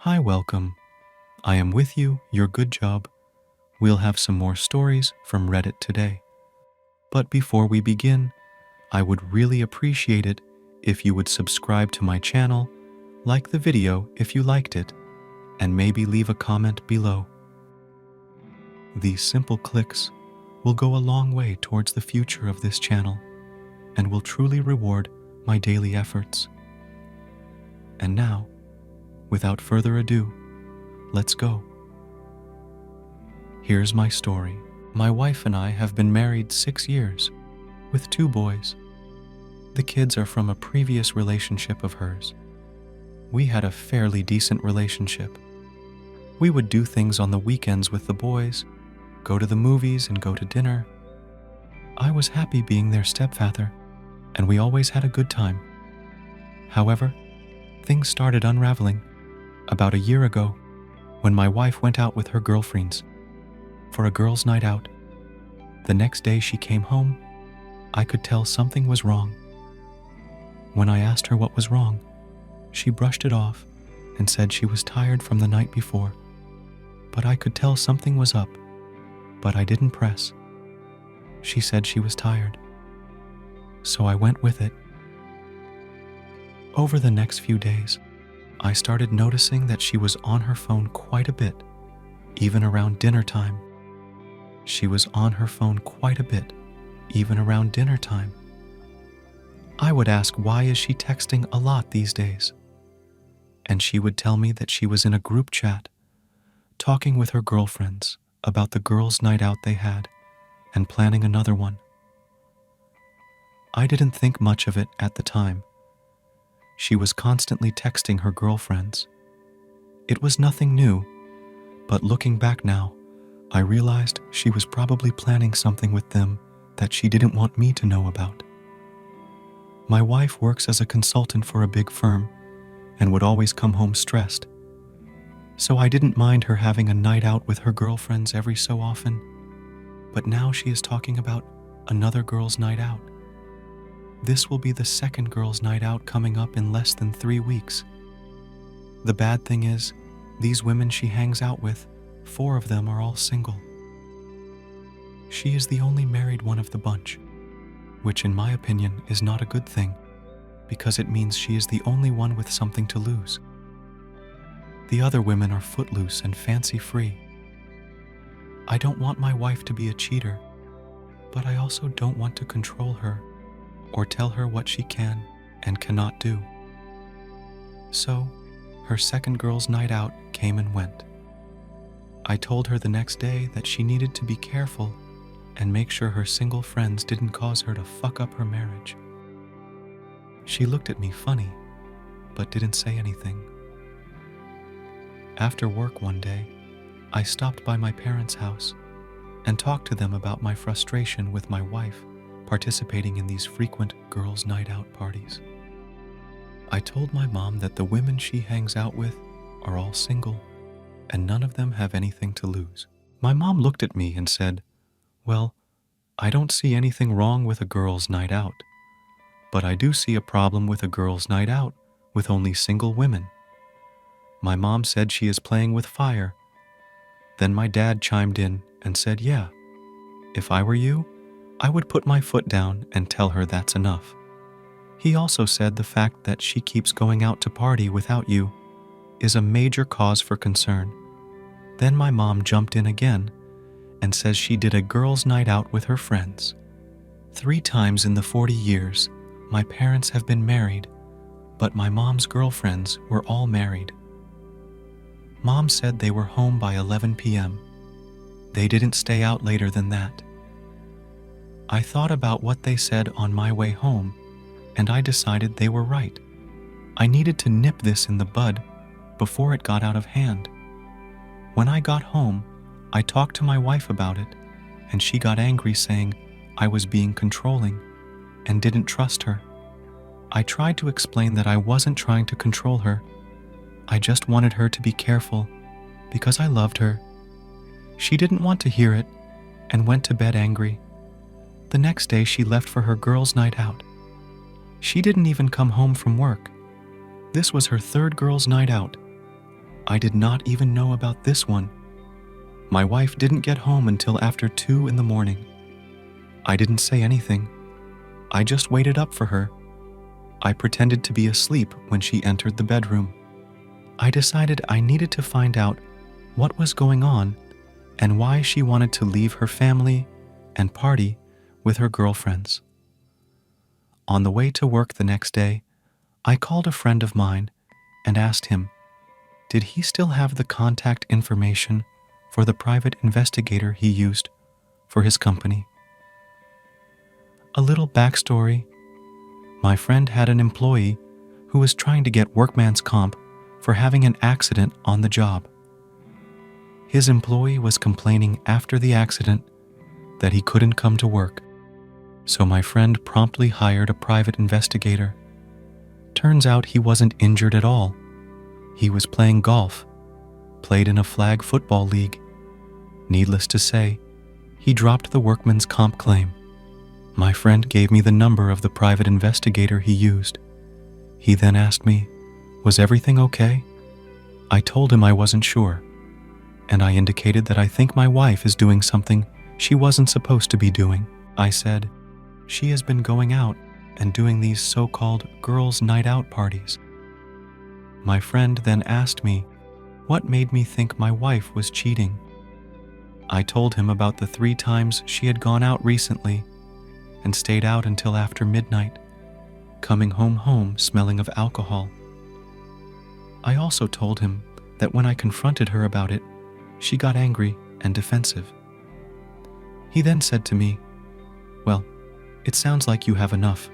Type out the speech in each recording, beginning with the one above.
Hi, welcome. I am with you, your good job. We'll have some more stories from Reddit today. But before we begin, I would really appreciate it if you would subscribe to my channel, like the video if you liked it, and maybe leave a comment below. These simple clicks will go a long way towards the future of this channel and will truly reward my daily efforts. And now, without further ado, let's go. Here's my story. My wife and I have been married 6 years, with 2 boys. The kids are from a previous relationship of hers. We had a fairly decent relationship. We would do things on the weekends with the boys, go to the movies and go to dinner. I was happy being their stepfather, and we always had a good time. However, things started unraveling about a year ago when my wife went out with her girlfriends for a girls' night out. The next day she came home, I could tell something was wrong. When I asked her what was wrong, she brushed it off and said she was tired from the night before. But I could tell something was up, but I didn't press. She said she was tired, so I went with it. Over the next few days, I started noticing that she was on her phone quite a bit, even around dinner time. She was on her phone quite a bit, even around dinner time. I would ask, why is she texting a lot these days? And she would tell me that she was in a group chat, talking with her girlfriends about the girls' night out they had and planning another one. I didn't think much of it at the time. She was constantly texting her girlfriends. It was nothing new, but looking back now, I realized she was probably planning something with them that she didn't want me to know about. My wife works as a consultant for a big firm and would always come home stressed. So I didn't mind her having a night out with her girlfriends every so often, but now she is talking about another girls' night out. This will be the second girls' night out coming up in less than 3 weeks. The bad thing is, these women she hangs out with, 4 of them are all single. She is the only married one of the bunch, which in my opinion is not a good thing, because it means she is the only one with something to lose. The other women are footloose and fancy-free. I don't want my wife to be a cheater, but I also don't want to control her or tell her what she can and cannot do. So, her second girls' night out came and went. I told her the next day that she needed to be careful and make sure her single friends didn't cause her to fuck up her marriage. She looked at me funny, but didn't say anything. After work one day, I stopped by my parents' house and talked to them about my frustration with my wife participating in these frequent girls' night out parties. I told my mom that the women she hangs out with are all single and none of them have anything to lose. My mom looked at me and said, "Well, I don't see anything wrong with a girls' night out, but I do see a problem with a girls' night out with only single women." My mom said she is playing with fire. Then my dad chimed in and said, "Yeah, if I were you, I would put my foot down and tell her that's enough." He also said the fact that she keeps going out to party without you is a major cause for concern. Then my mom jumped in again and says she did a girls' night out with her friends. 3 times in the 40 years my parents have been married, but my mom's girlfriends were all married. Mom said they were home by 11 p.m. They didn't stay out later than that. I thought about what they said on my way home, and I decided they were right. I needed to nip this in the bud before it got out of hand. When I got home, I talked to my wife about it, and she got angry saying I was being controlling and didn't trust her. I tried to explain that I wasn't trying to control her. I just wanted her to be careful because I loved her. She didn't want to hear it and went to bed angry. The next day she left for her girls' night out. She didn't even come home from work. This was her 3rd girls' night out. I did not even know about this one. My wife didn't get home until after 2 in the morning. I didn't say anything. I just waited up for her. I pretended to be asleep when she entered the bedroom. I decided I needed to find out what was going on and why she wanted to leave her family and party with her girlfriends. On the way to work the next day, I called a friend of mine and asked him, did he still have the contact information for the private investigator he used for his company? A little backstory. My friend had an employee who was trying to get workman's comp for having an accident on the job. His employee was complaining after the accident that he couldn't come to work, so my friend promptly hired a private investigator. Turns out he wasn't injured at all. He was playing golf, played in a flag football league. Needless to say, he dropped the workman's comp claim. My friend gave me the number of the private investigator he used. He then asked me, was everything okay? I told him I wasn't sure, and I indicated that I think my wife is doing something she wasn't supposed to be doing. I said, she has been going out and doing these so-called girls' night out parties. My friend then asked me what made me think my wife was cheating. I told him about the 3 times she had gone out recently and stayed out until after midnight, coming home smelling of alcohol. I also told him that when I confronted her about it, she got angry and defensive. He then said to me, well, it sounds like you have enough.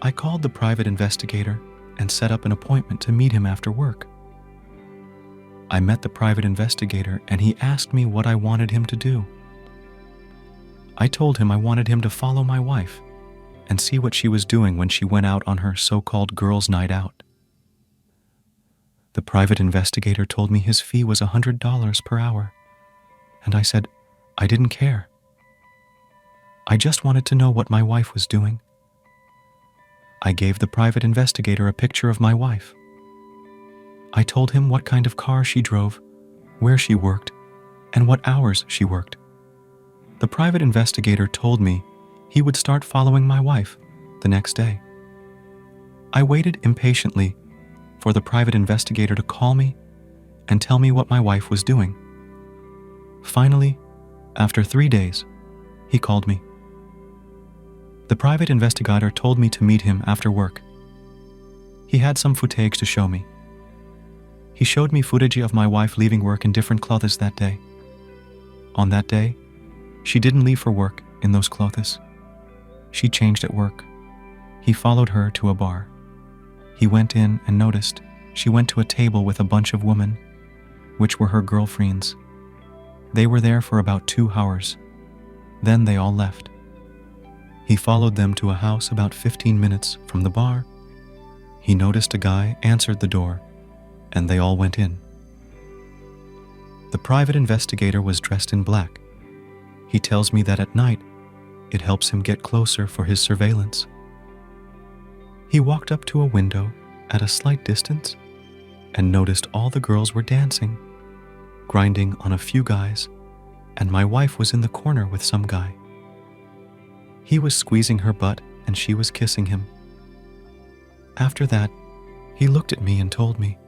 I called the private investigator and set up an appointment to meet him after work. I met the private investigator and he asked me what I wanted him to do. I told him I wanted him to follow my wife and see what she was doing when she went out on her so-called girls' night out. The private investigator told me his fee was $100 per hour, and I said I didn't care. I just wanted to know what my wife was doing. I gave the private investigator a picture of my wife. I told him what kind of car she drove, where she worked, and what hours she worked. The private investigator told me he would start following my wife the next day. I waited impatiently for the private investigator to call me and tell me what my wife was doing. Finally, after 3 days, he called me. The private investigator told me to meet him after work. He had some footage to show me. He showed me footage of my wife leaving work in different clothes that day. On that day, she didn't leave for work in those clothes. She changed at work. He followed her to a bar. He went in and noticed she went to a table with a bunch of women, which were her girlfriends. They were there for about 2 hours. Then they all left. He followed them to a house about 15 minutes from the bar. He noticed a guy answered the door, and they all went in. The private investigator was dressed in black. He tells me that at night, it helps him get closer for his surveillance. He walked up to a window at a slight distance and noticed all the girls were dancing, grinding on a few guys, and my wife was in the corner with some guy. He was squeezing her butt and she was kissing him. After that, he looked at me and told me,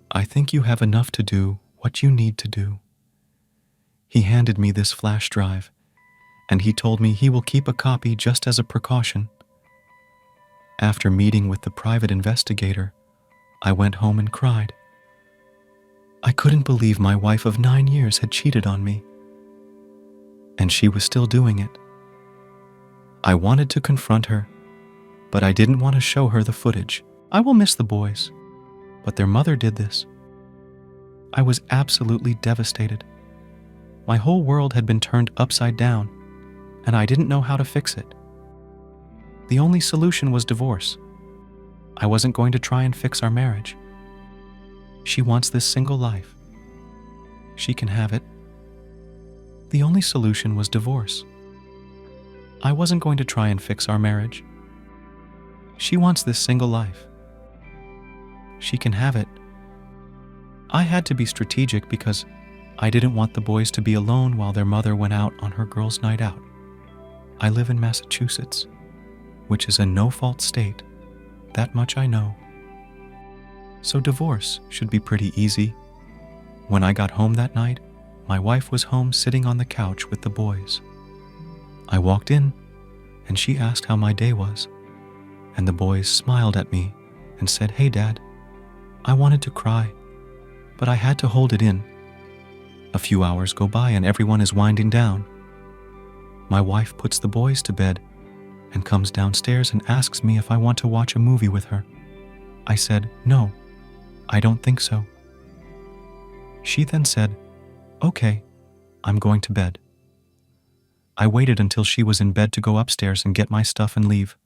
I think you have enough to do what you need to do. He handed me this flash drive, and he told me he will keep a copy just as a precaution. After meeting with the private investigator, I went home and cried. I couldn't believe my wife of 9 years had cheated on me, and she was still doing it. I wanted to confront her, but I didn't want to show her the footage. I will miss the boys, but their mother did this. I was absolutely devastated. My whole world had been turned upside down, and I didn't know how to fix it. The only solution was divorce. I wasn't going to try and fix our marriage. She wants this single life. She can have it. The only solution was divorce. I wasn't going to try and fix our marriage. She wants this single life. She can have it I had to be strategic because I didn't want the boys to be alone while their mother went out on her girls' night out. I live in Massachusetts, which is a no-fault state. That much I know. So divorce should be pretty easy. When I got home that night, my wife was home sitting on the couch with the boys. I walked in, and she asked how my day was, and the boys smiled at me and said, "Hey, Dad." I wanted to cry, but I had to hold it in. A few hours go by and everyone is winding down. My wife puts the boys to bed and comes downstairs and asks me if I want to watch a movie with her. I said, "No, I don't think so." She then said, "Okay, I'm going to bed." I waited until she was in bed to go upstairs and get my stuff and leave.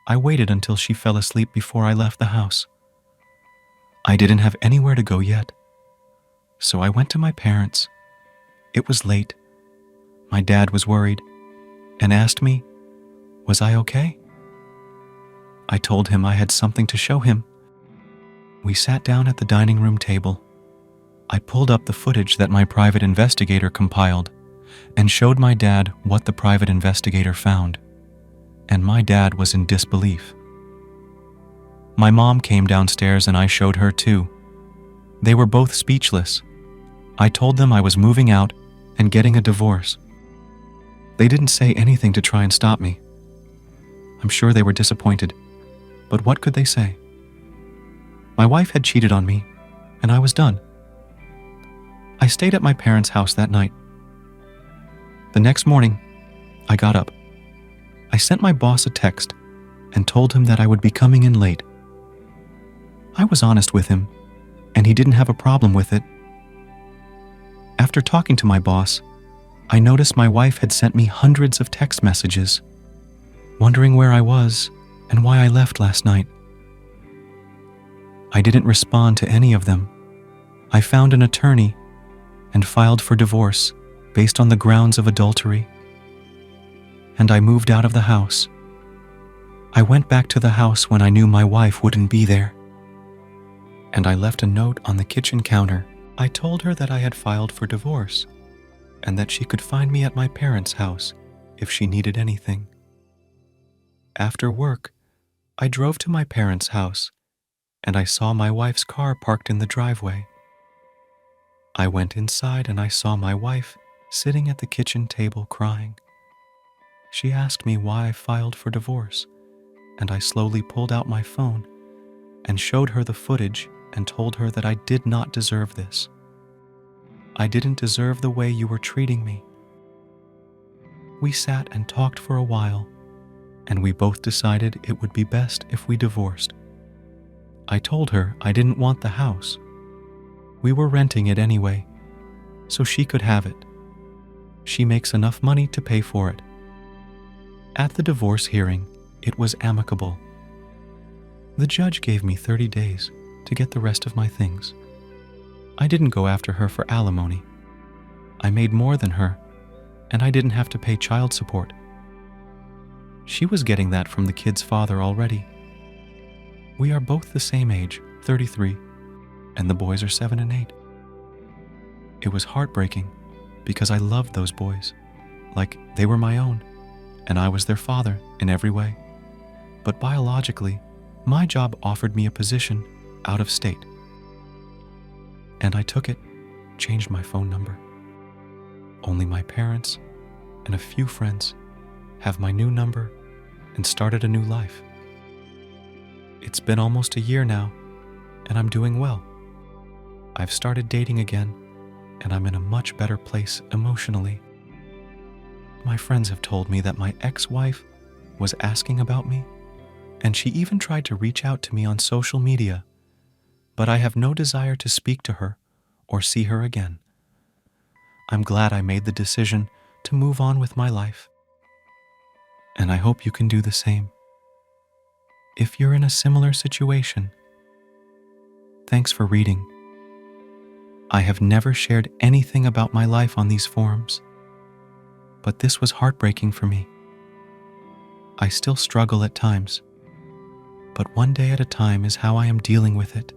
I waited until she fell asleep before I left the house. I didn't have anywhere to go yet, so I went to my parents. It was late. My dad was worried and asked me, was I okay? I told him I had something to show him. We sat down at the dining room table. I pulled up the footage that my private investigator compiled and showed my dad what the private investigator found. And my dad was in disbelief. My mom came downstairs and I showed her too. They were both speechless. I told them I was moving out and getting a divorce. They didn't say anything to try and stop me. I'm sure they were disappointed, but what could they say? My wife had cheated on me, and I was done. I stayed at my parents' house that night. The next morning, I got up. I sent my boss a text and told him that I would be coming in late. I was honest with him, and he didn't have a problem with it. After talking to my boss, I noticed my wife had sent me hundreds of text messages, wondering where I was and why I left last night. I didn't respond to any of them. I found an attorney and filed for divorce based on the grounds of adultery. And I moved out of the house. I went back to the house when I knew my wife wouldn't be there. And I left a note on the kitchen counter. I told her that I had filed for divorce and that she could find me at my parents' house if she needed anything. After work, I drove to my parents' house and I saw my wife's car parked in the driveway. I went inside and I saw my wife sitting at the kitchen table crying. She asked me why I filed for divorce, and I slowly pulled out my phone and showed her the footage and told her that I did not deserve this. I didn't deserve the way you were treating me. We sat and talked for a while, and we both decided it would be best if we divorced. I told her I didn't want the house. We were renting it anyway, so she could have it. She makes enough money to pay for it. At the divorce hearing, it was amicable. The judge gave me 30 days to get the rest of my things. I didn't go after her for alimony. I made more than her, and I didn't have to pay child support. She was getting that from the kid's father already. We are both the same age, 33, and the boys are 7 and 8. It was heartbreaking because I loved those boys, like they were my own, and I was their father in every way. But biologically, my job offered me a position out of state. And I took it, changed my phone number. Only my parents and a few friends have my new number and started a new life. It's been almost a year now, and I'm doing well. I've started dating again, and I'm in a much better place emotionally. My friends have told me that my ex-wife was asking about me, and she even tried to reach out to me on social media, but I have no desire to speak to her or see her again. I'm glad I made the decision to move on with my life, and I hope you can do the same. If you're in a similar situation, thanks for reading. I have never shared anything about my life on these forums, but this was heartbreaking for me. I still struggle at times, but one day at a time is how I am dealing with it.